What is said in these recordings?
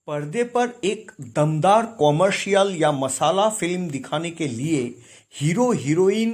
पर्दे पर एक दमदार कॉमर्शियल या मसाला फिल्म दिखाने के लिए हीरो हीरोइन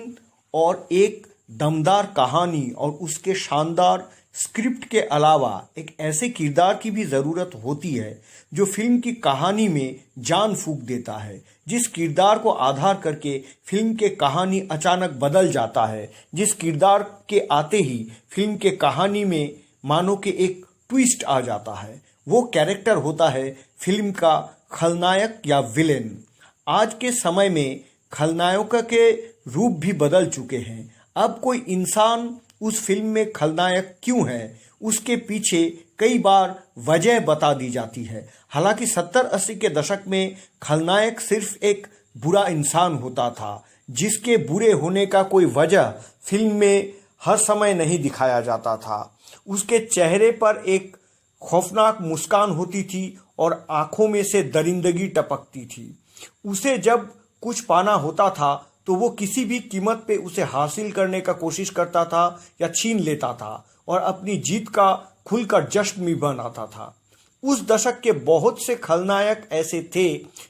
और एक दमदार कहानी और उसके शानदार स्क्रिप्ट के अलावा एक ऐसे किरदार की भी ज़रूरत होती है जो फिल्म की कहानी में जान फूंक देता है। जिस किरदार को आधार करके फिल्म के कहानी अचानक बदल जाता है, जिस किरदार के आते ही फिल्म के कहानी में मानो कि एक ट्विस्ट आ जाता है, वो कैरेक्टर होता है फिल्म का खलनायक या विलेन। आज के समय में खलनायकों के रूप भी बदल चुके हैं। अब कोई इंसान उस फिल्म में खलनायक क्यों है, उसके पीछे कई बार वजह बता दी जाती है। हालांकि 70-80 के दशक में खलनायक सिर्फ एक बुरा इंसान होता था, जिसके बुरे होने का कोई वजह फिल्म में हर समय नहीं दिखाया जाता था। उसके चेहरे पर एक खौफनाक मुस्कान होती थी और आंखों में से दरिंदगी टपकती थी। उसे जब कुछ पाना होता था तो वो किसी भी कीमत पे उसे हासिल करने का कोशिश करता था या छीन लेता था और अपनी जीत का खुलकर जश्न भी मनाता था। उस दशक के बहुत से खलनायक ऐसे थे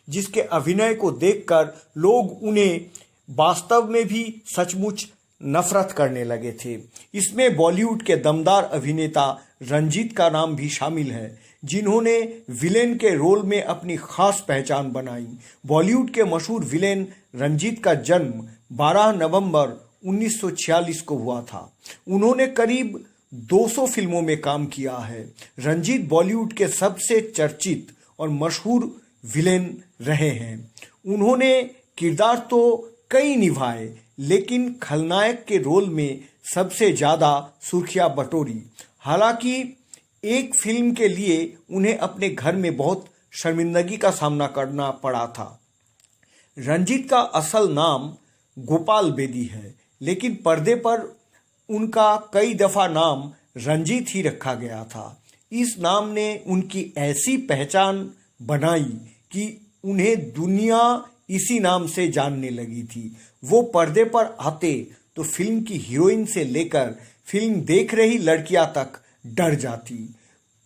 जिसके अभिनय को देखकर लोग उन्हें वास्तव में भी सचमुच नफरत करने लगे थे। इसमें बॉलीवुड के दमदार अभिनेता रंजीत का नाम भी शामिल है, जिन्होंने विलेन के रोल में अपनी खास पहचान बनाई। बॉलीवुड के मशहूर विलेन रंजीत का जन्म 12 नवंबर 1946 को हुआ था। उन्होंने करीब 200 फिल्मों में काम किया है। रंजीत बॉलीवुड के सबसे चर्चित और मशहूर विलेन रहे हैं। उन्होंने किरदार तो कई निभाए, लेकिन खलनायक के रोल में सबसे ज़्यादा सुर्खियां बटोरी। हालांकि एक फिल्म के लिए उन्हें अपने घर में बहुत शर्मिंदगी का सामना करना पड़ा था। रंजीत का असल नाम गोपाल बेदी है, लेकिन पर्दे पर उनका कई दफ़ा नाम रंजीत ही रखा गया था। इस नाम ने उनकी ऐसी पहचान बनाई कि उन्हें दुनिया इसी नाम से जानने लगी थी। वो पर्दे पर आते तो फिल्म की हीरोइन से लेकर फिल्म देख रही लड़कियां तक डर जाती।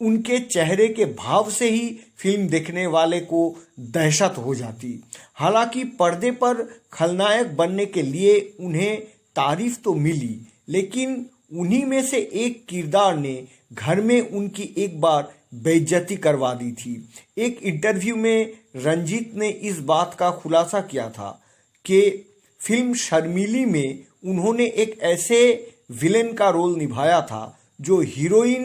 उनके चेहरे के भाव से ही फिल्म देखने वाले को दहशत हो जाती। हालांकि पर्दे पर खलनायक बनने के लिए उन्हें तारीफ तो मिली, लेकिन उन्हीं में से एक किरदार ने घर में उनकी एक बार बेइज्जती करवा दी थी। एक इंटरव्यू में रंजीत ने इस बात का खुलासा किया था कि फिल्म शर्मीली में उन्होंने एक ऐसे विलेन का रोल निभाया था जो हीरोइन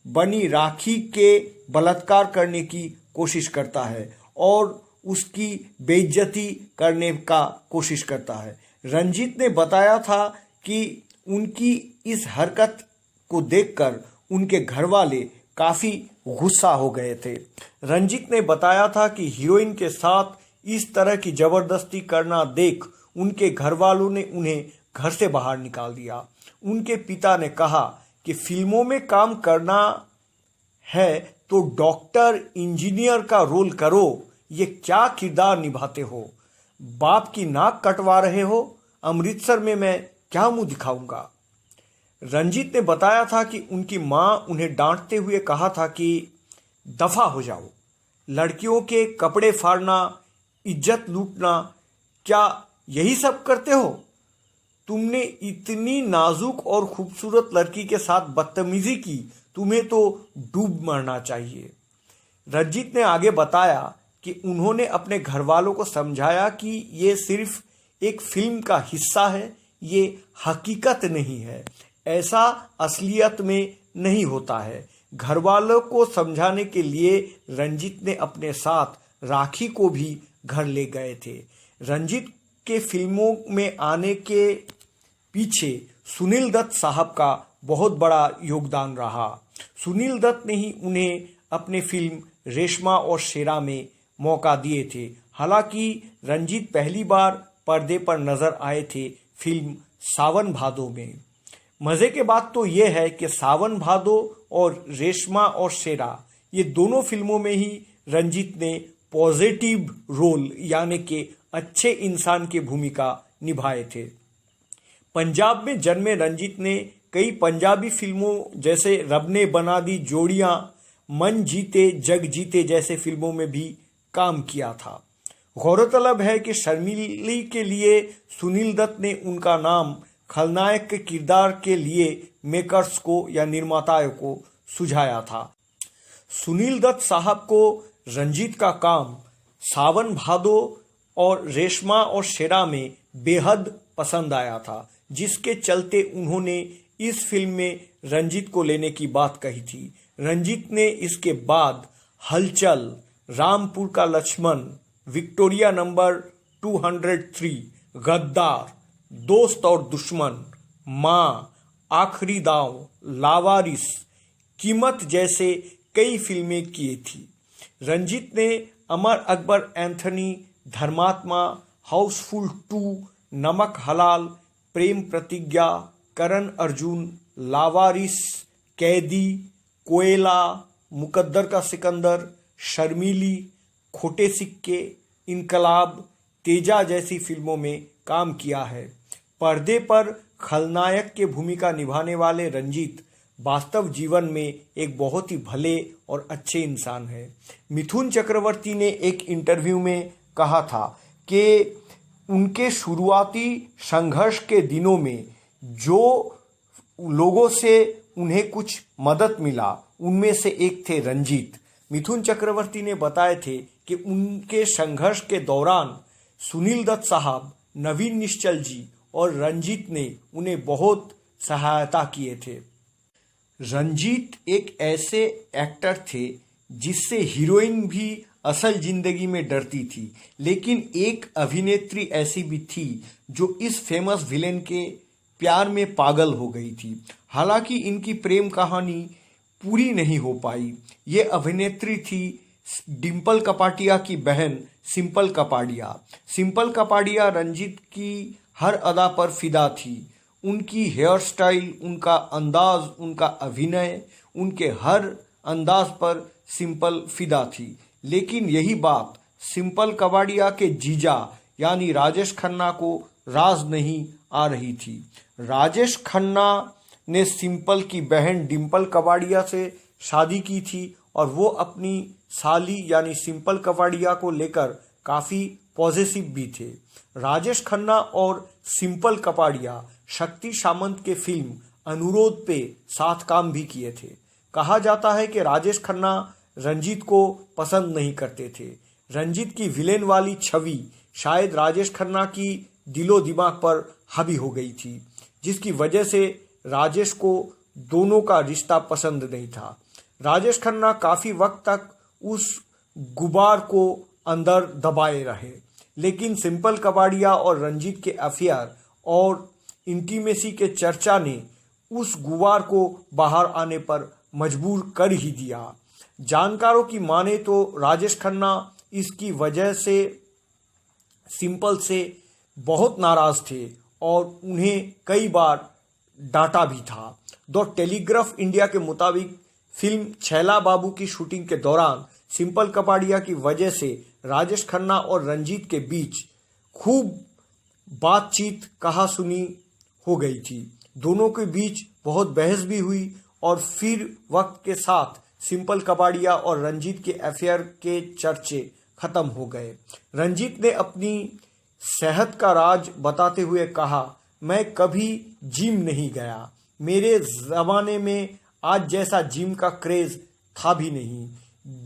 बनी राखी के बलात्कार करने की कोशिश करता है और उसकी बेइज्जती करने का कोशिश करता है। रंजीत ने बताया था कि उनकी इस हरकत को देखकर उनके घर वाले काफ़ी गुस्सा हो गए थे। रंजीत ने बताया था कि हीरोइन के साथ इस तरह की ज़बरदस्ती करना देख उनके घर वालों ने उन्हें घर से बाहर निकाल दिया। उनके पिता ने कहा कि फिल्मों में काम करना है तो डॉक्टर इंजीनियर का रोल करो, ये क्या किरदार निभाते हो? बाप की नाक कटवा रहे हो? अमृतसर में मैं क्या मुंह दिखाऊंगा? रंजीत ने बताया था कि उनकी माँ उन्हें डांटते हुए कहा था कि दफा हो जाओ, लड़कियों के कपड़े फाड़ना, इज्जत लूटना, क्या यही सब करते हो? तुमने इतनी नाजुक और खूबसूरत लड़की के साथ बदतमीजी की, तुम्हें तो डूब मरना चाहिए। रंजीत ने आगे बताया कि उन्होंने अपने घर वालों को समझाया कि ये सिर्फ एक फिल्म का हिस्सा है, ये हकीकत नहीं है, ऐसा असलियत में नहीं होता है। घर वालों को समझाने के लिए रंजीत ने अपने साथ राखी को भी घर ले गए थे। रंजीत के फिल्मों में आने के पीछे सुनील दत्त साहब का बहुत बड़ा योगदान रहा। सुनील दत्त ने ही उन्हें अपने फिल्म रेशमा और शेरा में मौका दिए थे। हालांकि रंजीत पहली बार पर्दे पर नजर आए थे फिल्म सावन भादो में। मज़े के बात तो यह है कि सावन भादो और रेशमा और शेरा, ये दोनों फिल्मों में ही रंजीत ने पॉजिटिव रोल यानी कि अच्छे इंसान की भूमिका निभाए थे। पंजाब में जन्मे रंजीत ने कई पंजाबी फिल्मों जैसे रब ने बना दी जोड़ियाँ, मन जीते जग जीते जैसे फिल्मों में भी काम किया था। गौरतलब है कि शर्मिली के लिए सुनील दत्त ने उनका नाम खलनायक के किरदार के लिए मेकर्स को या निर्माताओं को सुझाया था। सुनील दत्त साहब को रंजीत का काम सावन भादो और रेशमा और शेरा में बेहद पसंद आया था, जिसके चलते उन्होंने इस फिल्म में रंजीत को लेने की बात कही थी। रंजीत ने इसके बाद हलचल, रामपुर का लक्ष्मण, विक्टोरिया नंबर 203, गद्दार, दोस्त और दुश्मन, माँ, आखिरी दांव, लावारिस, कीमत जैसे कई फिल्में की थी। रंजीत ने अमर अकबर एंथनी, धर्मात्मा, हाउसफुल 2, नमक हलाल, प्रेम प्रतिज्ञा, करण अर्जुन, लावारिस, कैदी, कोयला, मुकद्दर का सिकंदर, शर्मिली, खोटे सिक्के, इनकलाब, तेजा जैसी फिल्मों में काम किया है। पर्दे पर खलनायक की भूमिका निभाने वाले रंजीत वास्तव जीवन में एक बहुत ही भले और अच्छे इंसान हैं। मिथुन चक्रवर्ती ने एक इंटरव्यू में कहा था कि उनके शुरुआती संघर्ष के दिनों में जो लोगों से उन्हें कुछ मदद मिला उनमें से एक थे रंजीत। मिथुन चक्रवर्ती ने बताए थे कि उनके संघर्ष के दौरान सुनील दत्त साहब, नवीन निश्चल जी और रंजीत ने उन्हें बहुत सहायता किए थे। रंजीत एक ऐसे एक्टर थे जिससे हीरोइन भी असल जिंदगी में डरती थी, लेकिन एक अभिनेत्री ऐसी भी थी जो इस फेमस विलेन के प्यार में पागल हो गई थी। हालांकि इनकी प्रेम कहानी पूरी नहीं हो पाई। ये अभिनेत्री थी डिम्पल कपाड़िया की बहन सिंपल कपाड़िया। सिंपल कपाड़िया रंजीत की हर अदा पर फिदा थी। उनकी हेयर स्टाइल, उनका अंदाज, उनका अभिनय, उनके हर अंदाज पर सिंपल फिदा थी। लेकिन यही बात सिंपल कपाड़िया के जीजा यानी राजेश खन्ना को राज नहीं आ रही थी। राजेश खन्ना ने सिंपल की बहन डिम्पल कपाड़िया से शादी की थी और वो अपनी साली यानी सिंपल कपाड़िया को लेकर काफ़ी पॉजिटिव भी थे। राजेश खन्ना और सिंपल कपाड़िया शक्ति सामंत के फिल्म अनुरोध पे साथ काम भी किए थे। कहा जाता है कि राजेश खन्ना रंजीत को पसंद नहीं करते थे। रंजीत की विलेन वाली छवि शायद राजेश खन्ना की दिलो दिमाग पर हावी हो गई थी, जिसकी वजह से राजेश को दोनों का रिश्ता पसंद नहीं था। राजेश खन्ना काफ़ी वक्त तक उस गुबार को अंदर दबाए रहे, लेकिन सिंपल कपाड़िया और रंजीत के अफेयर और इंटीमेसी के चर्चा ने उस गुबार को बाहर आने पर मजबूर कर ही दिया। जानकारों की माने तो राजेश खन्ना इसकी वजह से सिंपल से बहुत नाराज थे और उन्हें कई बार डांटा भी था। द टेलीग्राफ इंडिया के मुताबिक फिल्म छैला बाबू की शूटिंग के दौरान सिंपल कपाड़िया की वजह से राजेश खन्ना और रंजीत के बीच खूब बातचीत कहा सुनी हो गई थी। दोनों के बीच बहुत बहस भी हुई और फिर वक्त के साथ सिंपल कपाड़िया और रंजीत के अफेयर के चर्चे खत्म हो गए। रंजीत ने अपनी सेहत का राज बताते हुए कहा, मैं कभी जिम नहीं गया। मेरे ज़माने में आज जैसा जिम का क्रेज़ था भी नहीं।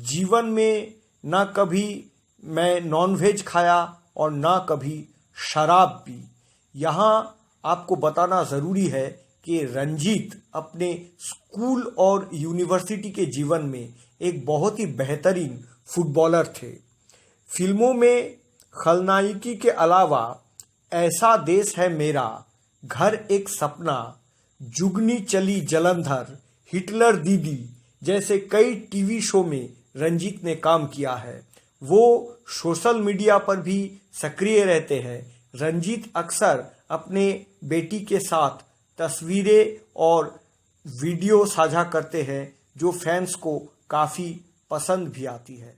जीवन में ना कभी मैं नॉनवेज खाया और ना कभी शराब पी। यहाँ आपको बताना ज़रूरी है कि रंजीत अपने स्कूल और यूनिवर्सिटी के जीवन में एक बहुत ही बेहतरीन फुटबॉलर थे। फिल्मों में खलनायकी के अलावा ऐसा देश है मेरा, घर एक सपना, जुगनी चली जलंधर, हिटलर दीदी जैसे कई टीवी शो में रंजीत ने काम किया है। वो सोशल मीडिया पर भी सक्रिय रहते हैं। रंजीत अक्सर अपने बेटी के साथ तस्वीरें और वीडियो साझा करते हैं जो फैंस को काफ़ी पसंद भी आती है।